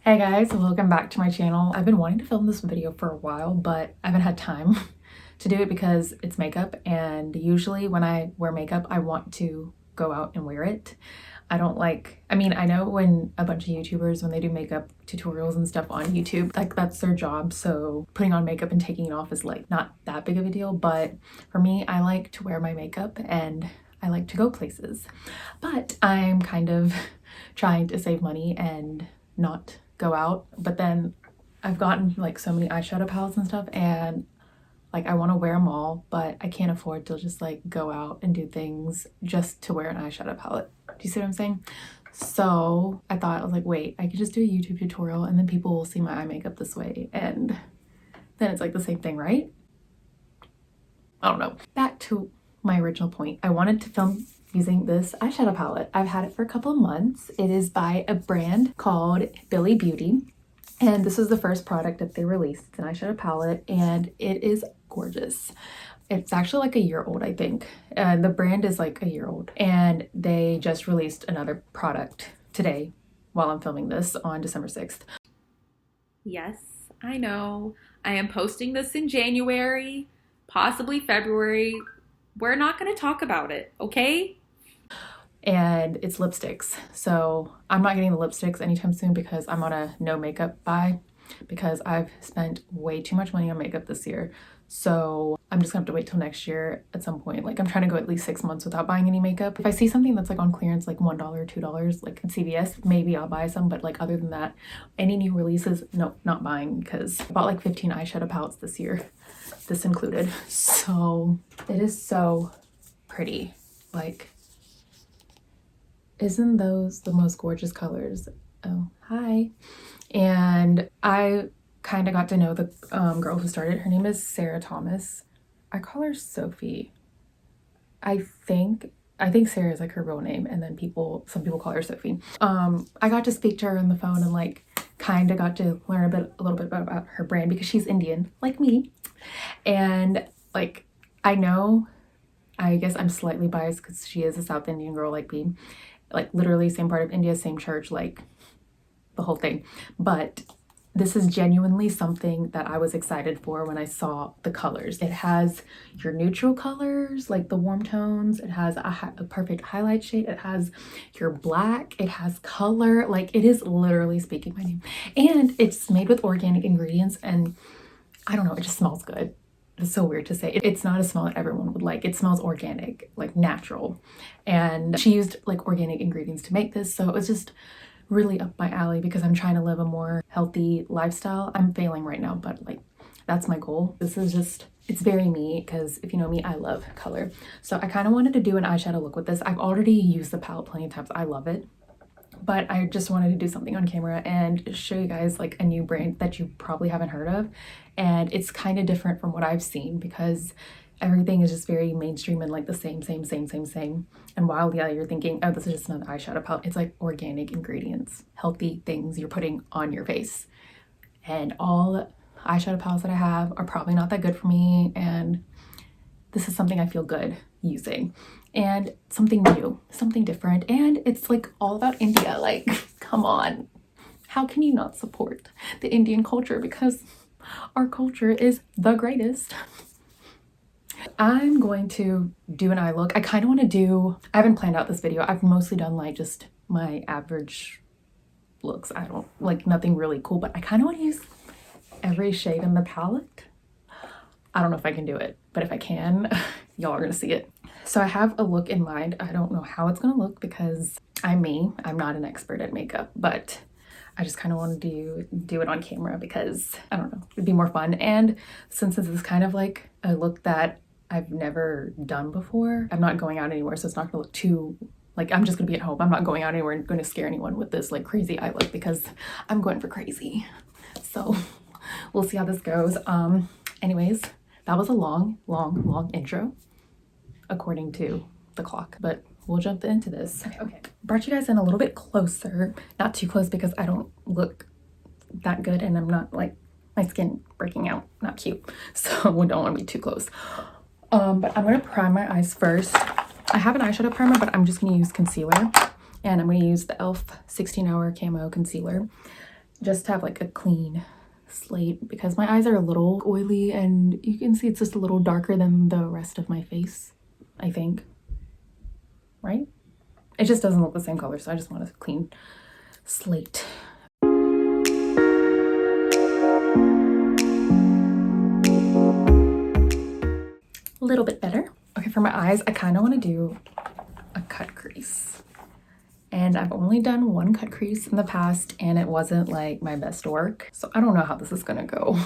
Hey guys, welcome back to my channel. I've been wanting to film this video for a while, but I haven't had time to do it because it's makeup, and usually when I wear makeup, I want to go out and wear it. I know when a bunch of YouTubers, when they do makeup tutorials and stuff on YouTube, like that's their job, so putting on makeup and taking it off is like not that big of a deal, but for me, I like to wear my makeup and I like to go places. But I'm kind of trying to save money and not go out, but then I've gotten like so many eyeshadow palettes and stuff, and like I want to wear them all, but I can't afford to just like go out and do things just to wear an eyeshadow palette. Do you see what I'm saying? So I thought, I was like, wait, I could just do a YouTube tutorial and then people will see my eye makeup this way, and then it's like the same thing, right? I don't know. Back to my original point. I wanted to film using this eyeshadow palette. I've had it for a couple of months. It is by a brand called Bili Beauty, and this is the first product that they released. It's an eyeshadow palette and it is gorgeous. It's actually like a year old, I think. The brand is like a year old, and they just released another product today while I'm filming this on December 6th. Yes, I know. I am posting this in January, possibly February. We're not going to talk about it, okay? And it's lipsticks. So I'm not getting the lipsticks anytime soon because I'm on a no makeup buy, because I've spent way too much money on makeup this year. So I'm just gonna have to wait till next year at some point. Like I'm trying to go at least 6 months without buying any makeup. If I see something that's like on clearance, like $1 or $2, like at CVS, maybe I'll buy some. But like other than that, any new releases, no, not buying, because I bought like 15 eyeshadow palettes this year, this included. So it is so pretty. Like, isn't those the most gorgeous colors? Oh, hi. And I kind of got to know the girl who started. Her name is Sarah Thomas. I call her Sophie. I think Sarah is like her real name, and then some people call her Sophie. I got to speak to her on the phone and like kind of got to learn a little bit about her brand, because she's Indian like me. And like I guess I'm slightly biased because she is a South Indian girl like me. Like literally same part of India, same church, like the whole thing. But this is genuinely something that I was excited for when I saw the colors. It has your neutral colors, like the warm tones. It has a perfect highlight shade. It has your black. It has color. Like it is literally speaking my name. And it's made with organic ingredients, and I don't know, it just smells good. It's so weird to say. It's not a smell that everyone would like. It smells organic, like natural. And she used like organic ingredients to make this. So it was just really up my alley because I'm trying to live a more healthy lifestyle. I'm failing right now, but like that's my goal. This is just, it's very me, because if you know me, I love color. So I kind of wanted to do an eyeshadow look with this. I've already used the palette plenty of times. I love it. But I just wanted to do something on camera and show you guys like a new brand that you probably haven't heard of. And it's kind of different from what I've seen, because everything is just very mainstream and like the same. And while you're thinking, oh, this is just another eyeshadow palette, it's like organic ingredients, healthy things you're putting on your face. And all eyeshadow palettes that I have are probably not that good for me, and this is something I feel good using, and something new, something different. And it's like all about India. Like, come on, how can you not support the Indian culture? Because our culture is the greatest. I'm going to do an eye look. I kind of want to do, I haven't planned out this video. I've mostly done like just my average looks. I don't like nothing really cool, but I kind of want to use every shade in the palette. I don't know if I can do it, but if I can, y'all are gonna see it. So I have a look in mind. I don't know how it's gonna look because I'm not an expert at makeup, but I just kind of wanted to do it on camera because I don't know, it'd be more fun. And since this is kind of like a look that I've never done before, I'm not going out anywhere, so it's not gonna look too, like I'm just gonna be at home. I'm not going out anywhere and gonna scare anyone with this like crazy eye look, because I'm going for crazy. So we'll see how this goes. Anyways, that was a long intro according to the clock, but we'll jump into this. Okay. Brought you guys in a little bit closer, not too close because I don't look that good and I'm not like, my skin breaking out, not cute. So we don't want to be too close. But I'm going to prime my eyes first. I have an eyeshadow primer, but I'm just going to use concealer, and I'm going to use the e.l.f. 16 Hour Camo Concealer. just to have like a clean slate because my eyes are a little oily and you can see it's just a little darker than the rest of my face, I think. Right? It just doesn't look the same color, so I just want a clean slate. A little bit better. Okay, for my eyes, I kind of want to do a cut crease. And I've only done one cut crease in the past and it wasn't like my best work. So I don't know how this is gonna go.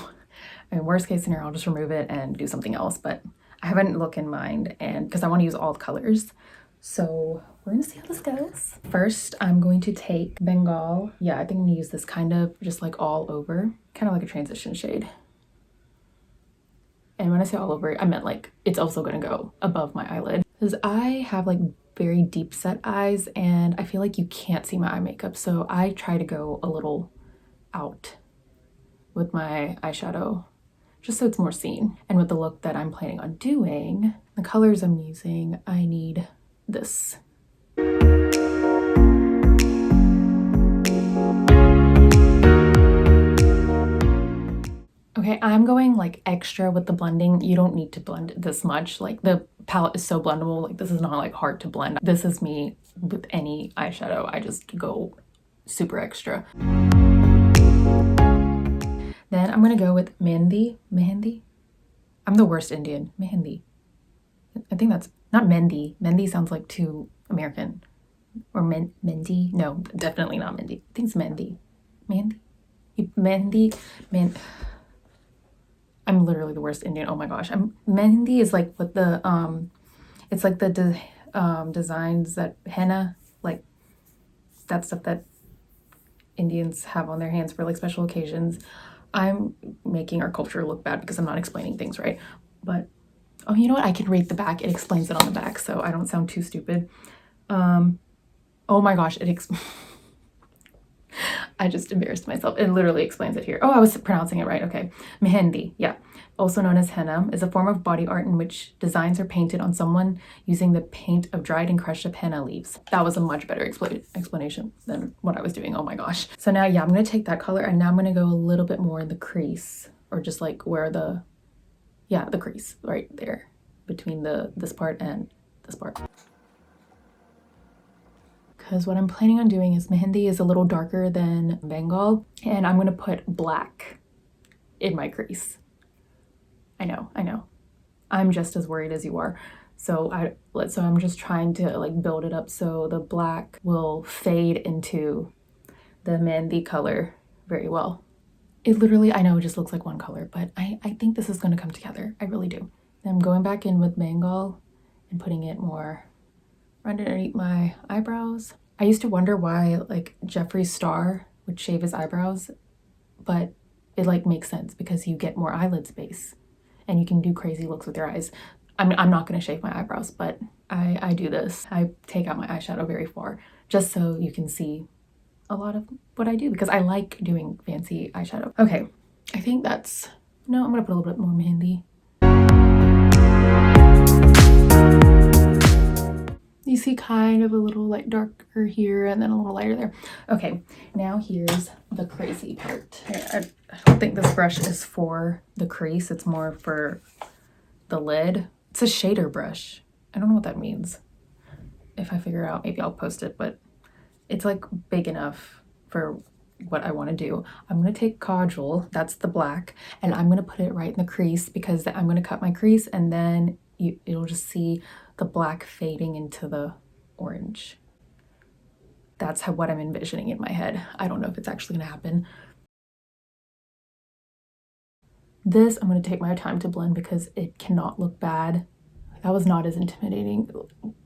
I mean, worst case scenario, I'll just remove it and do something else, but I have a look in mind and because I want to use all the colors. So we're gonna see how this goes. First, I'm going to take Bengal. Yeah, I think I'm gonna use this kind of just like all over, kind of like a transition shade. And when I say all over, I meant like it's also gonna go above my eyelid because I have like very deep set eyes and I feel like you can't see my eye makeup. So I try to go a little out with my eyeshadow just so it's more seen. And with the look that I'm planning on doing, the colors I'm using, I need this. Okay, I'm going like extra with the blending. You don't need to blend this much. Like the palette is so blendable. Like this is not like hard to blend. This is me with any eyeshadow. I just go super extra. Then I'm gonna go with Mehendi. Mehendi? I'm the worst Indian. Mehendi. I think that's not Mendi. Mendi sounds like too American. Or Mendi? No, definitely not Mendi. I think it's Mendi. Mandy? Mendi? Man. I'm literally the worst Indian. Oh my gosh. Mehendi is like what the it's like the designs that henna, like that stuff that Indians have on their hands for like special occasions. I'm making our culture look bad because I'm not explaining things right. But oh, you know what? I can read the back. It explains it on the back, so I don't sound too stupid. Oh my gosh, I just embarrassed myself. It literally explains it here. Oh, I was pronouncing it right. Okay. Mehendi, yeah. Also known as henna, is a form of body art in which designs are painted on someone using the paint of dried and crushed up henna leaves. That was a much better explanation than what I was doing. Oh my gosh. So now, yeah, I'm going to take that color and now I'm going to go a little bit more in the crease or just like where the crease right there between this part and this part. Because what I'm planning on doing is Mehendi is a little darker than Bengal and I'm going to put black in my crease. I know. I'm just as worried as you are. So I'm just trying to like build it up so the black will fade into the Mehendi color very well. It literally, I know it just looks like one color, but I think this is going to come together. I really do. I'm going back in with Bengal and putting it more underneath my eyebrows. I used to wonder why like Jeffree Star would shave his eyebrows, but it like makes sense because you get more eyelid space and you can do crazy looks with your eyes. I'm not going to shave my eyebrows, but I do this. I take out my eyeshadow very far just so you can see a lot of what I do because I like doing fancy eyeshadow. Okay, I think no, I'm going to put a little bit more Mehendi. You see kind of a little like darker here and then a little lighter there. Okay, now here's the crazy part. I don't think this brush is for the crease. It's more for the lid. It's a shader brush. I don't know what that means. If I figure it out, maybe I'll post it, but it's like big enough for what I want to do. I'm going to take Kajal, that's the black, and I'm going to put it right in the crease because I'm going to cut my crease and then you'll just see the black fading into the orange. That's what I'm envisioning in my head. I don't know if it's actually going to happen. This, I'm going to take my time to blend because it cannot look bad. That was not as intimidating.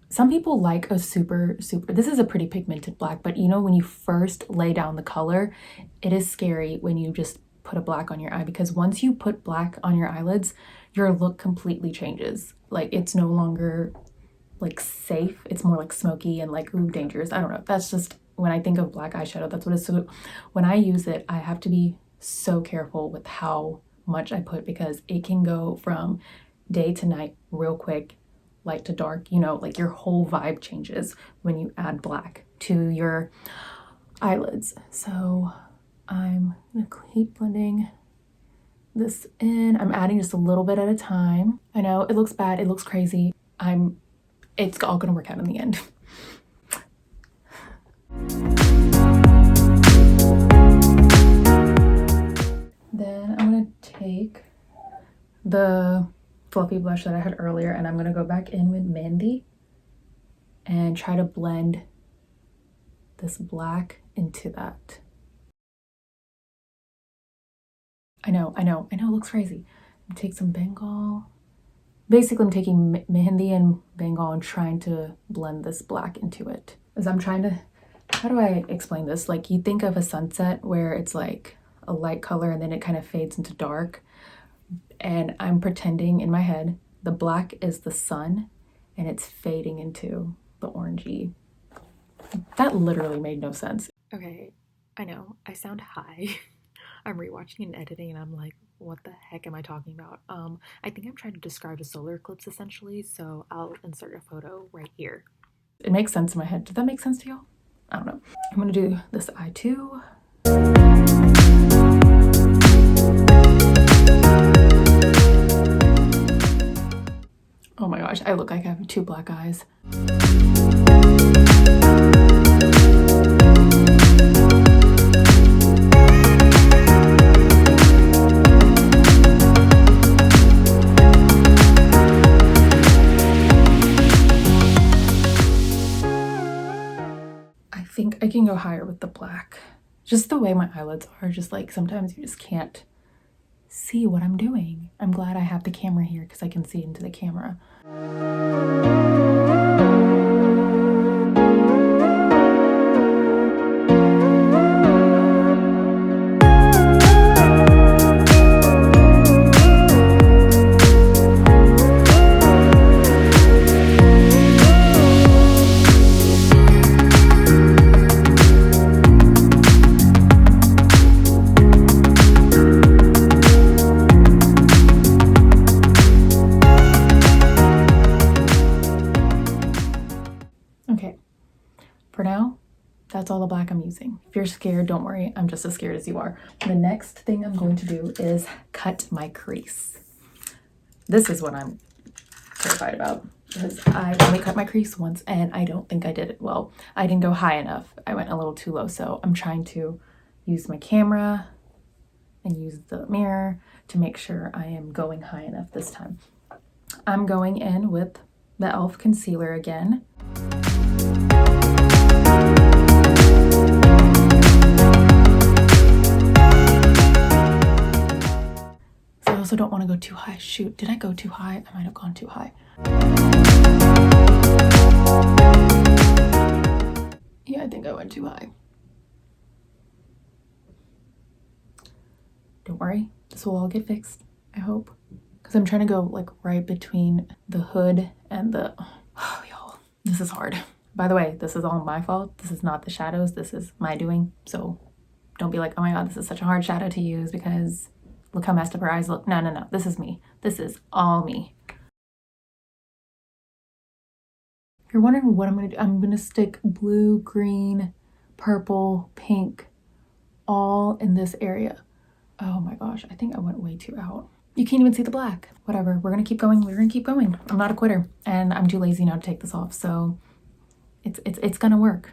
Some people like a super, this is a pretty pigmented black, but you know, when you first lay down the color, it is scary when you just put a black on your eye because once you put black on your eyelids, your look completely changes. Like it's no longer like safe. It's more like smoky and like, ooh, dangerous. I don't know. That's just when I think of black eyeshadow, that's what it's so, when I use it, I have to be so careful with how much I put because it can go from day to night real quick, light to dark, you know, like your whole vibe changes when you add black to your eyelids. So I'm gonna keep blending this in. I'm adding just a little bit at a time. I know it looks bad, it looks crazy. It's all gonna work out in the end. Then I'm gonna take the fluffy blush that I had earlier and I'm gonna go back in with Mandy and try to blend this black into that. I know, it looks crazy. I'm gonna take some Bengal. Basically, I'm taking Mehendi and Bengal and trying to blend this black into it. As I'm trying to, how do I explain this? Like, you think of a sunset where it's like a light color and then it kind of fades into dark. And I'm pretending in my head the black is the sun and it's fading into the orangey. That literally made no sense. Okay, I know, I sound high. I'm rewatching and editing and I'm like, what the heck am I talking about? I think I'm trying to describe a solar eclipse essentially, so I'll insert a photo right here. It makes sense in my head. Did that make sense to y'all? I don't know. I'm gonna do this eye too. Oh my gosh, I look like I have 2 black eyes. I think I can go higher with the black. Just the way my eyelids are, just like sometimes you just can't see what I'm doing. I'm glad I have the camera here because I can see into the camera. Okay, for now, that's all the black I'm using. If you're scared, don't worry, I'm just as scared as you are. The next thing I'm going to do is cut my crease. This is what I'm terrified about because I only cut my crease once and I don't think I did it well. I didn't go high enough. I went a little too low, so I'm trying to use my camera and use the mirror to make sure I am going high enough this time. I'm going in with the e.l.f. concealer again. I also don't want to go too high. Shoot, did I go too high? I might have gone too high. Yeah, I think I went too high. Don't worry, this will all get fixed, I hope. Because I'm trying to go like right between the hood and the, oh y'all, this is hard. By the way, this is all my fault. This is not the shadows, this is my doing. So don't be like, oh my God, this is such a hard shadow to use because look how messed up her eyes look. No, this is me. This is all me. If you're wondering what I'm gonna do, I'm gonna stick blue, green, purple, pink, all in this area. Oh my gosh, I think I went way too out. You can't even see the black. Whatever, we're gonna keep going, we're gonna keep going. I'm not a quitter, and I'm too lazy now to take this off, so it's gonna work.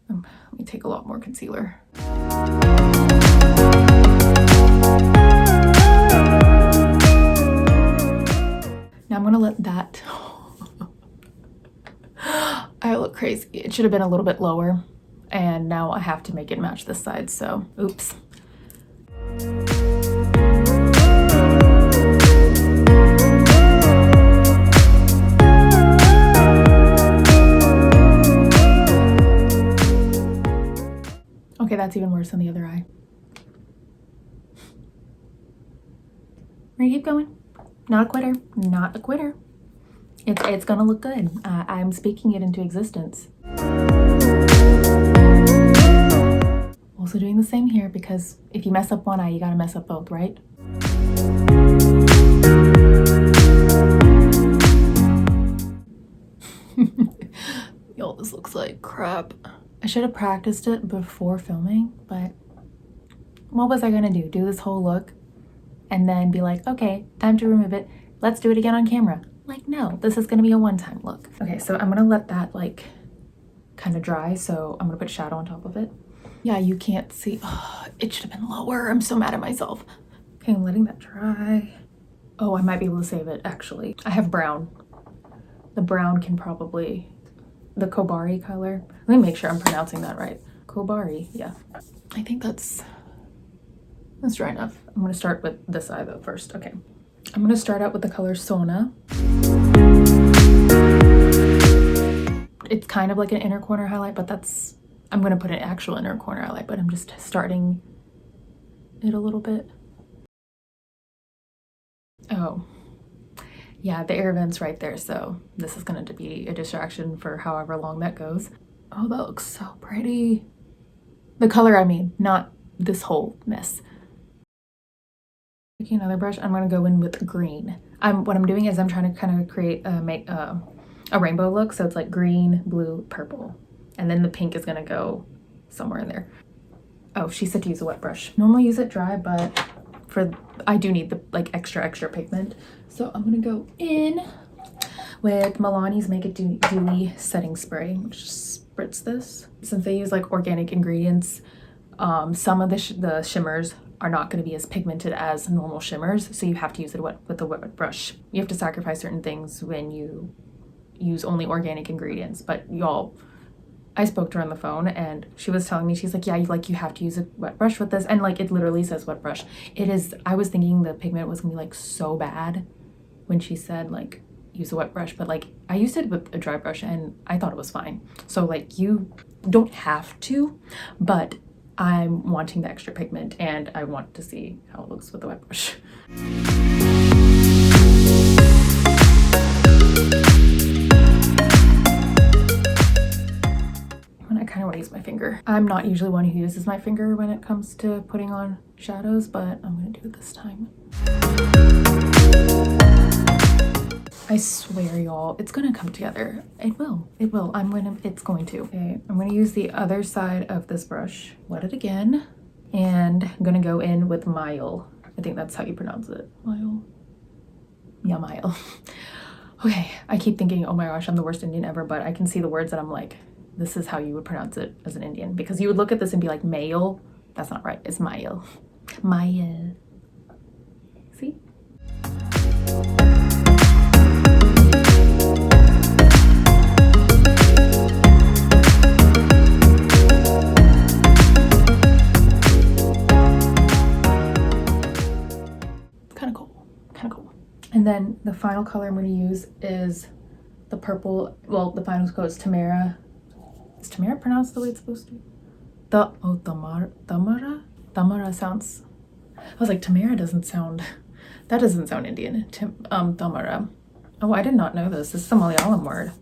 Let me take a lot more concealer. Now I'm gonna let that, I look crazy. It should have been a little bit lower, and now I have to make it match this side, so oops. Okay, that's even worse than the other eye. We're gonna keep going. Not a quitter, not a quitter. It's gonna look good. I'm speaking it into existence. Also doing the same here because if you mess up one eye, you gotta mess up both, right? Yo, this looks like crap. I should have practiced it before filming, but what was I gonna do? Do this whole look and then be like, okay, time to remove it. Let's do it again on camera. Like, no, this is gonna be a one-time look. Okay, so I'm gonna let that like kind of dry. So I'm gonna put shadow on top of it. Yeah, you can't see. Oh, it should have been lower. I'm so mad at myself. Okay, I'm letting that dry. Oh, I might be able to save it actually. I have brown. The brown can probably, the Kobari color. Let me make sure I'm pronouncing that right. Kobari, yeah. I think that's dry enough. I'm gonna start with this eye though first. Okay. I'm gonna start out with the color Sona. It's kind of like an inner corner highlight, but I'm gonna put an actual inner corner highlight, but I'm just starting it a little bit. Oh, yeah, the air vent's right there, so this is going to be a distraction for however long that goes. Oh, that looks so pretty. The color, I mean, not this whole mess. Taking another brush, I'm going to go in with green. What I'm doing is I'm trying to kind of create a rainbow look, so it's like green, blue, purple, and then the pink is going to go somewhere in there. Oh, she said to use a wet brush. Normally use it dry, but I do need the like extra pigment. So I'm gonna go in with Milani's Make It Dewy Setting Spray. Just spritz this. Since they use like organic ingredients, some of the shimmers are not going to be as pigmented as normal shimmers, so you have to use it with a wet brush. You have to sacrifice certain things when you use only organic ingredients. But y'all, I spoke to her on the phone and she was telling me, she's like, yeah, you have to use a wet brush with this. And like, it literally says wet brush. It is, I was thinking the pigment was gonna be like so bad when she said like, use a wet brush, but like I used it with a dry brush and I thought it was fine. So like you don't have to, but I'm wanting the extra pigment and I want to see how it looks with the wet brush. I kind of want to use my finger. I'm not usually one who uses my finger when it comes to putting on shadows, but I'm gonna do it this time. I swear, y'all, it's gonna come together. It will. It's going to. Okay, I'm gonna use the other side of this brush, wet it again, and I'm gonna go in with Mile. I think that's how you pronounce it. Mile. Yeah, Mile. Okay, I keep thinking, oh my gosh, I'm the worst Indian ever, but I can see the words and I'm like, this is how you would pronounce it as an Indian, because you would look at this and be like, male. That's not right. It's Mile. Mile. See? Kind of cool. And then the final color I'm going to use is the purple. Well, the final color is Tamara. Is Tamara pronounced the way it's supposed to? Tamara sounds. I was like, Tamara doesn't sound. That doesn't sound Indian. Tamara. Oh, I did not know this. This is a Malayalam word.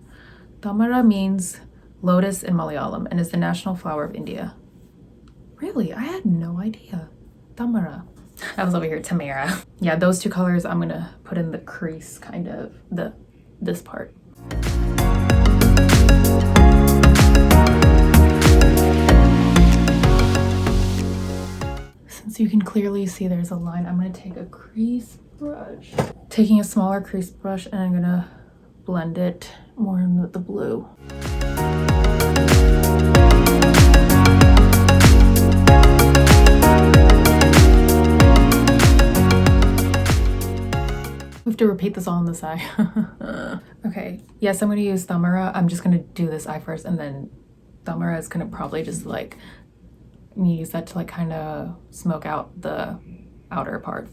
Tamara means lotus in Malayalam and is the national flower of India. Really? I had no idea. Tamara. I was over here, Tamara. Yeah, those two colors I'm gonna put in the crease, kind of this part. Since you can clearly see there's a line, I'm gonna take a crease brush. Taking a smaller crease brush and I'm gonna blend it more in with the blue. We have to repeat this all on this eye. Okay, yes, I'm gonna use Tamara. I'm just gonna do this eye first, and then Tamara is gonna probably just like use that to like kind of smoke out the outer part.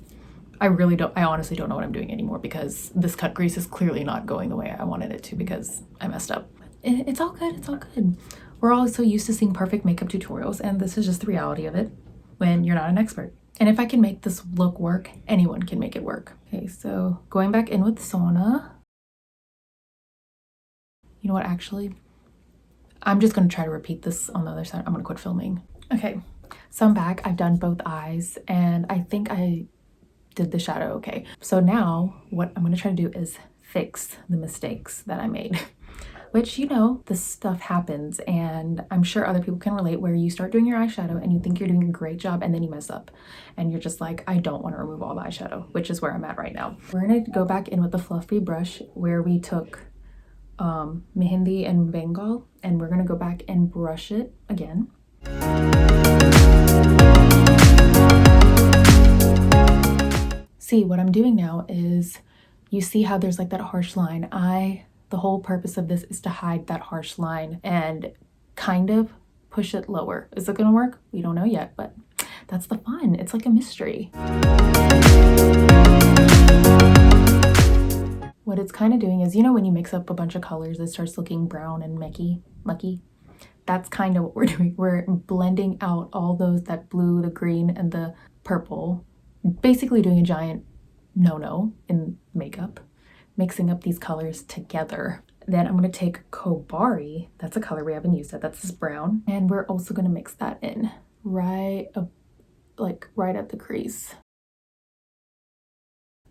I honestly don't know what I'm doing anymore, because this cut grease is clearly not going the way I wanted it to, because I messed up. It's all good, it's all good. We're all so used to seeing perfect makeup tutorials, and this is just the reality of it when you're not an expert. And if I can make this look work, anyone can make it work. Okay, so going back in with Sona. You know what, actually, I'm just gonna try to repeat this on the other side. I'm gonna quit filming. Okay, so I'm back. I've done both eyes and I think I did the shadow okay. So now what I'm gonna try to do is fix the mistakes that I made which, you know, this stuff happens, and I'm sure other people can relate, where you start doing your eyeshadow and you think you're doing a great job and then you mess up and you're just like, I don't want to remove all the eyeshadow, which is where I'm at right now. We're gonna go back in with the fluffy brush where we took Mehendi and Bengal, and we're gonna go back and brush it again. See, what I'm doing now is, you see how there's like that harsh line? The whole purpose of this is to hide that harsh line and kind of push it lower. Is it gonna work? We don't know yet, but that's the fun. It's like a mystery. What it's kind of doing is, you know, when you mix up a bunch of colors, it starts looking brown and mucky. That's kind of what we're doing. We're blending out all those, that blue, the green, and the purple. Basically doing a giant no-no in makeup, mixing up these colors together. Then I'm going to take Kobari, that's a color we haven't used yet, that's this brown, and we're also going to mix that in right up, like right at the crease.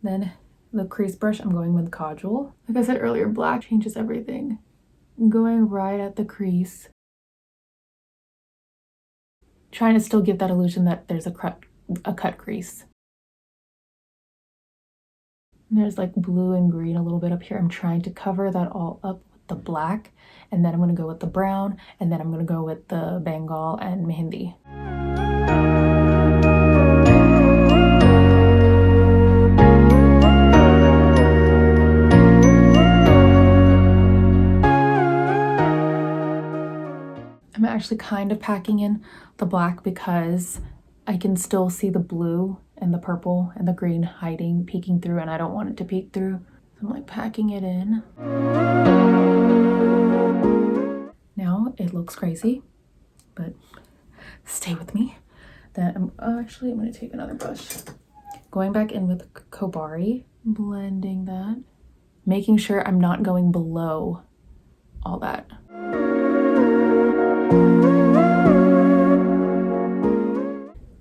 Then the crease brush, I'm going with Kajal. Like I said earlier, black changes everything. I'm going right at the crease, trying to still give that illusion that there's a cut crease. And there's like blue and green a little bit up here. I'm trying to cover that all up with the black, and then I'm going to go with the brown, and then I'm going to go with the Bengal and Mehendi. I'm actually kind of packing in the black because I can still see the blue and the purple and the green peeking through, and I don't want it to peek through. So I'm like packing it in. Now it looks crazy, but stay with me. Then I'm going to take another brush. Going back in with Kobari, blending that, making sure I'm not going below all that.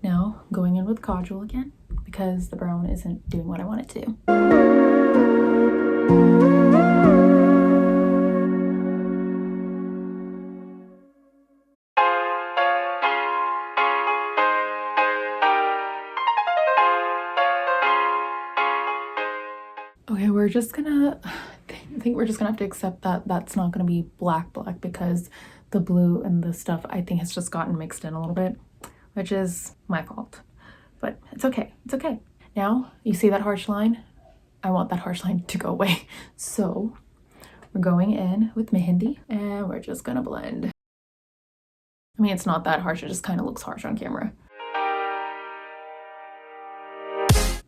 Now going in with Kajal again, because the brown isn't doing what I want it to. Okay, we're just gonna, I think we're just gonna have to accept that that's not gonna be black because the blue and the stuff, I think, has just gotten mixed in a little bit, which is my fault, but it's okay. It's okay. Now you see that harsh line? I want that harsh line to go away. So we're going in with Mehendi and we're just gonna blend. I mean, it's not that harsh, it just kind of looks harsh on camera.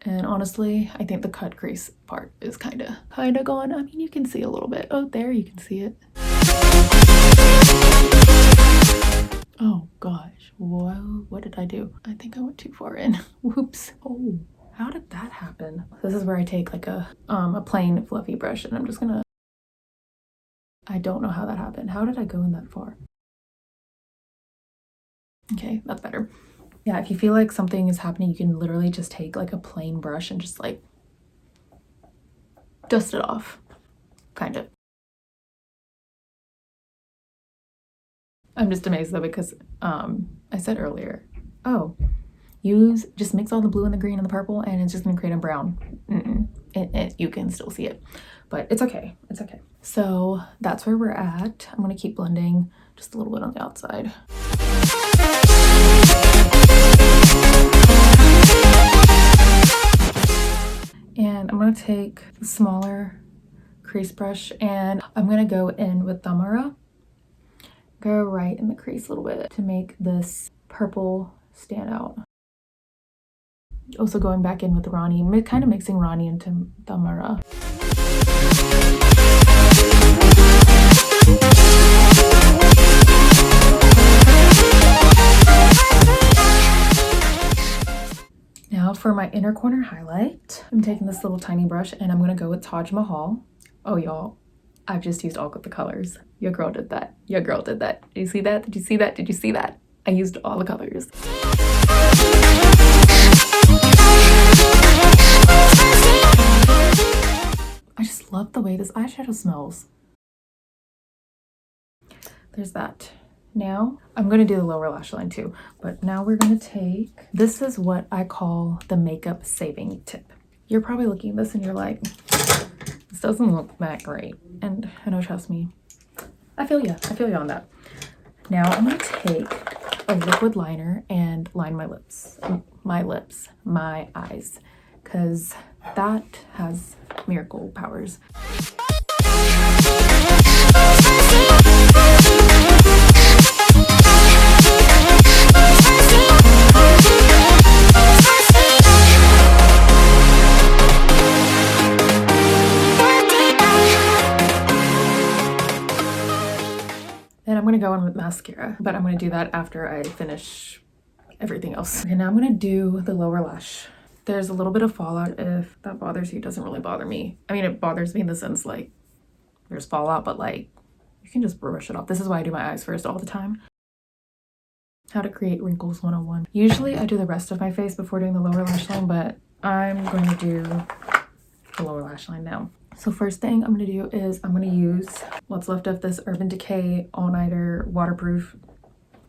And honestly, I think the cut crease part is kind of gone. I mean, you can see a little bit. Oh, there you can see it. Oh gosh, whoa, what did I do? I think I went too far in. Whoops. Oh, how did that happen? This is where I take like a plain fluffy brush, and I'm just gonna, I don't know how that happened. How did I go in that far? Okay, that's better. Yeah, if you feel like something is happening, you can literally just take like a plain brush and just like dust it off, kind of. I'm just amazed though, because I said earlier, oh, just mix all the blue and the green and the purple and it's just gonna create a brown. You can still see it, but it's okay. It's okay. So that's where we're at. I'm gonna keep blending just a little bit on the outside. And I'm gonna take the smaller crease brush and I'm gonna go in with Damara. Go right in the crease a little bit to make this purple stand out. Also going back in with Rani, kind of mixing Rani into Damara. Now for my inner corner highlight, I'm taking this little tiny brush and I'm gonna go with Taj Mahal. Oh y'all, I've just used all of the colors. Your girl did that. Your girl did that. Did you see that? Did you see that? Did you see that? I used all the colors. I just love the way this eyeshadow smells. there's that. Now I'm going to do the lower lash line too, but now we're going to take, this is what I call the makeup saving tip. You're probably looking at this and you're like, this doesn't look that great. And I know, trust me, I feel you on that. Now I'm going to take a liquid liner and line my lips, my eyes, because that has miracle powers. Then I'm going to go in with mascara, but I'm going to do that after I finish everything else. Okay, now I'm going to do the lower lash. There's a little bit of fallout. If that bothers you, it doesn't really bother me. I mean, it bothers me in the sense like there's fallout, but like you can just brush it off. This is why I do my eyes first all the time. How to create wrinkles 101. Usually I do the rest of my face before doing the lower lash line, but I'm going to do the lower lash line now. So first thing I'm going to do is I'm going to use what's left of this Urban Decay All Nighter Waterproof,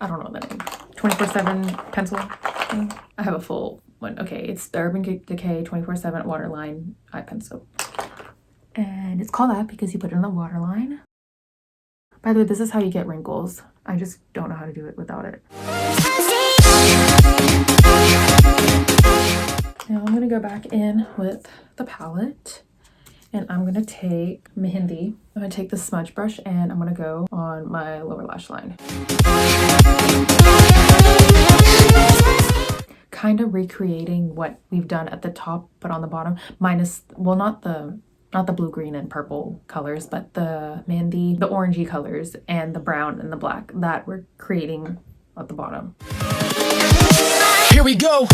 I don't know the name, 24/7 pencil thing. I have a full one. Okay, it's the Urban Decay 24/7 Waterline Eye Pencil. And it's called that because you put it in the waterline. By the way, this is how you get wrinkles. I just don't know how to do it without it. Now I'm going to go back in with the palette. And I'm going to take Mehendi. I'm going to take the smudge brush and I'm going to go on my lower lash line. Kind of recreating what we've done at the top, but on the bottom. Minus, well, not the blue, green, and purple colors, but the Mehendi, the orangey colors, and the brown and the black that we're creating at the bottom. Here we go!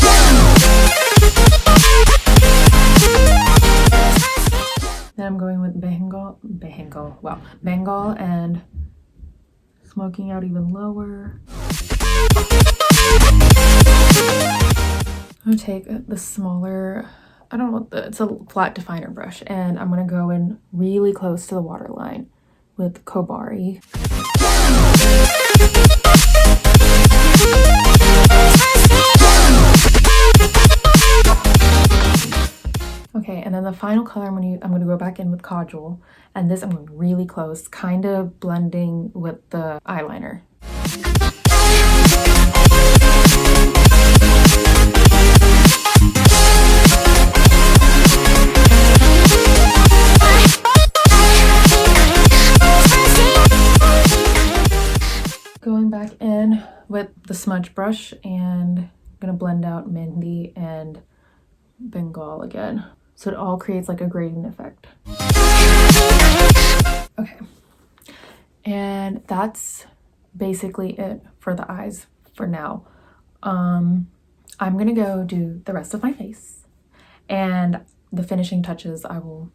Then I'm going with Bengal, and smoking out even lower. I'm gonna take the smaller, I don't know what it's a flat definer brush, and I'm gonna go in really close to the waterline with Kobari. Okay, and then the final color I'm going to go back in with Kajal, and this I'm going really close, kind of blending with the eyeliner. Going back in with the smudge brush, and I'm going to blend out Mehendi and Bengal again. So it all creates like a gradient effect. Okay. And that's basically it for the eyes for now. I'm gonna go do the rest of my face, and the finishing touches I will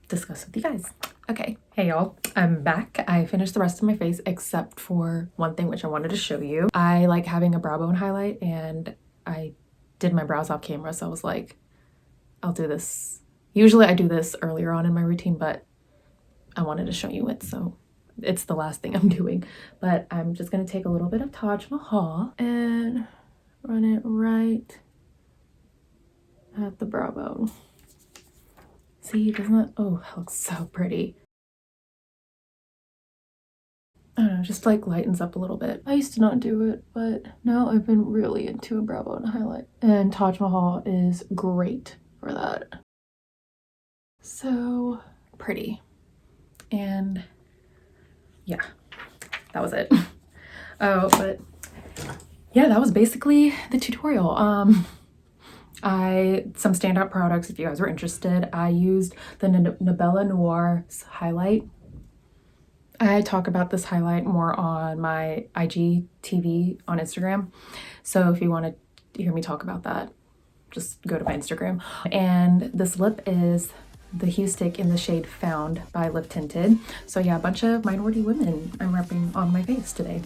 discuss with you guys. Okay. Hey y'all, I'm back. I finished the rest of my face except for one thing which I wanted to show you. I like having a brow bone highlight, and I did my brows off camera, so I was like, I'll do this. Usually I do this earlier on in my routine, but I wanted to show you it, so it's the last thing I'm doing. But I'm just going to take a little bit of Taj Mahal and run it right at the brow bone. See, doesn't that, oh, that looks so pretty. I don't know, just like lightens up a little bit. I used to not do it, but now I've been really into a brow bone highlight. And Taj Mahal is great for that. So pretty. And yeah, that was it. Oh, but yeah, that was basically the tutorial. Some standout products, if you guys were interested. I used the Nabella Noir highlight. I talk about this highlight more on my IGTV on Instagram. So if you want to hear me talk about that, just go to my Instagram. And this lip is the Hue Stick in the shade Found by Lip Tinted. So yeah, a bunch of minority women I'm repping on my face today.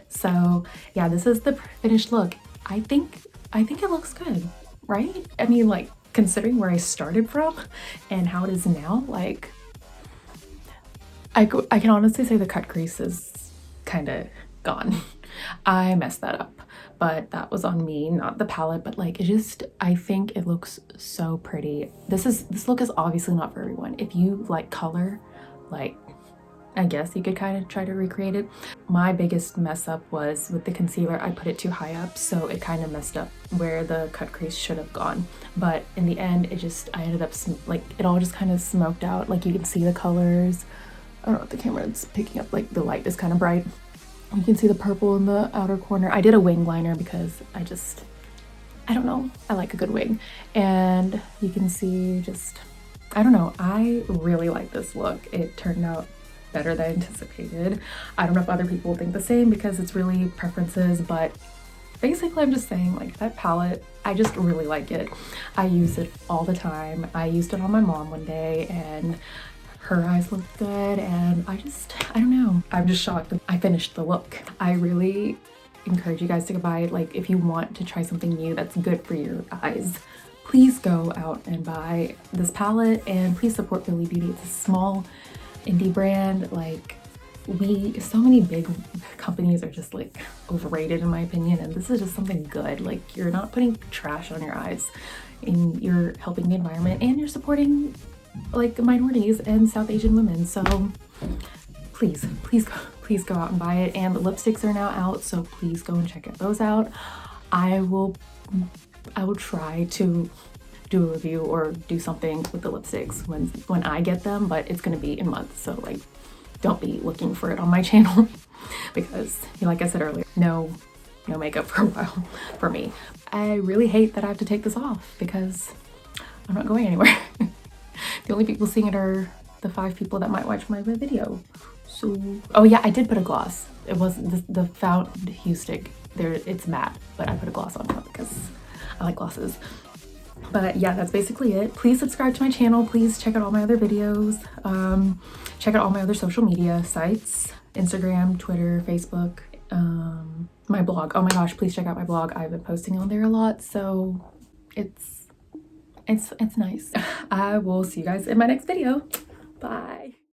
So yeah, this is the finished look. I think it looks good, right? I mean, like, considering where I started from and how it is now, like, I can honestly say the cut crease is kind of gone. I messed that up, but that was on me, not the palette. But like, it just, I think it looks so pretty. This look is obviously not for everyone. If you like color, like, I guess you could kind of try to recreate it. My biggest mess up was with the concealer. I put it too high up, so it kind of messed up where the cut crease should have gone. But in the end, I ended up like, it all just kind of smoked out. Like, you can see the colors. I don't know if the camera is picking up, like the light is kind of bright. You can see the purple in the outer corner. I did a wing liner because I don't know, I like a good wing. And you can see just, I don't know, I really like this look. It turned out better than anticipated. I don't know if other people think the same because it's really preferences, but basically I'm just saying, like, that palette, I just really like it. I use it all the time. I used it on my mom one day and her eyes looked good, and I don't know. I'm just shocked that I finished the look. I really encourage you guys to go buy it. Like, if you want to try something new that's good for your eyes, please go out and buy this palette, and please support Bili Beauty. It's a small indie brand. Like, so many big companies are just like overrated in my opinion, and this is just something good. Like, you're not putting trash on your eyes, and you're helping the environment, and you're supporting like minorities and South Asian women. So please go out and buy it. And the lipsticks are now out, so please go and check those out. I will try to do a review or do something with the lipsticks when I get them, but it's gonna be in months, so like, don't be looking for it on my channel because, like I said earlier, no makeup for a while for me. I really hate that I have to take this off because I'm not going anywhere. The only people seeing it are the 5 people that might watch my video. So, oh yeah, I did put a gloss. It wasn't the Fountain Hue Stick. It's matte, but I put a gloss on top because I like glosses. But yeah, that's basically it. Please subscribe to my channel. Please check out all my other videos. Check out all my other social media sites, Instagram, Twitter, Facebook, my blog. Oh my gosh, please check out my blog. I've been posting on there a lot, so it's nice. I will see you guys in my next video. Bye.